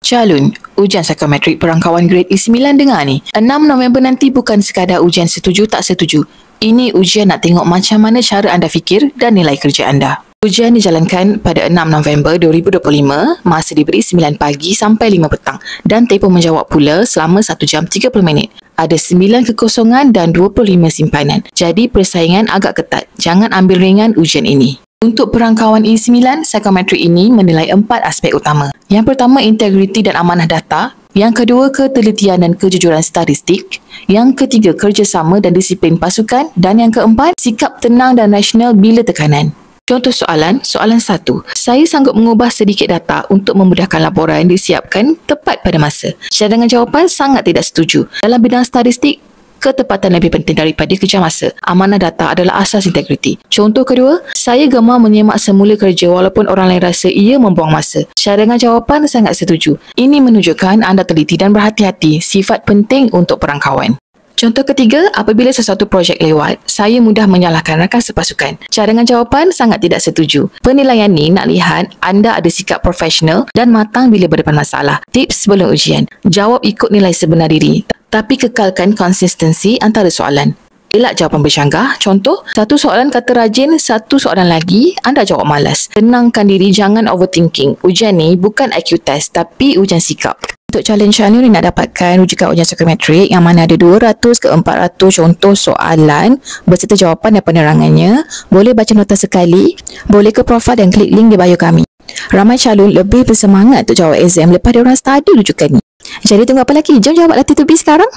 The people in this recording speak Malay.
Calon, ujian psikometrik perangkauan grade E9 dengar ni. 6 November nanti bukan sekadar ujian setuju tak setuju. Ini ujian nak tengok macam mana cara anda fikir dan nilai kerja anda. Ujian dijalankan pada 6 November 2025, masa diberi 9 pagi sampai 5 petang dan tempoh menjawab pula selama 1 jam 30 minit. Ada 9 kekosongan dan 25 simpanan. Jadi persaingan agak ketat. Jangan ambil ringan ujian ini. Untuk perangkauan E9, psikometrik ini menilai 4 aspek utama. Yang pertama, integriti dan amanah data. Yang kedua, ketelitian dan kejujuran statistik. Yang ketiga, kerjasama dan disiplin pasukan. Dan yang keempat, sikap tenang dan rasional bila tekanan. Contoh soalan 1. Saya sanggup mengubah sedikit data untuk memudahkan laporan disiapkan tepat pada masa. Cadangan jawapan sangat tidak setuju. Dalam bidang statistik, ketepatan lebih penting daripada kejar masa. Amanah data adalah asas integriti. Contoh kedua, saya gemar menyemak semula kerja walaupun orang lain rasa ia membuang masa. Cadangan jawapan sangat setuju. Ini menunjukkan anda teliti dan berhati-hati, sifat penting untuk perangkauan. Contoh ketiga, apabila sesuatu projek lewat, saya mudah menyalahkan rakan sepasukan. Cadangan jawapan sangat tidak setuju. Penilaian ni nak lihat anda ada sikap profesional dan matang bila berdepan masalah. Tips sebelum ujian, jawab ikut nilai sebenar diri, tapi kekalkan konsistensi antara soalan. Elak jawapan bercanggah. Contoh, satu soalan kata rajin, satu soalan lagi anda jawab malas. Tenangkan diri, jangan overthinking. Ujian ni bukan IQ test tapi ujian sikap. Untuk challenge Anu ni nak dapatkan rujukan ujian psikometrik yang mana ada 200 ke 400 contoh soalan berserta jawapan dan penerangannya. Boleh baca nota sekali, boleh ke profil dan klik link di bio kami. Ramai calon lebih bersemangat untuk jawab exam lepas diorang study rujukan ni. Jadi tunggu apa lagi? Jom jawab latih to be sekarang.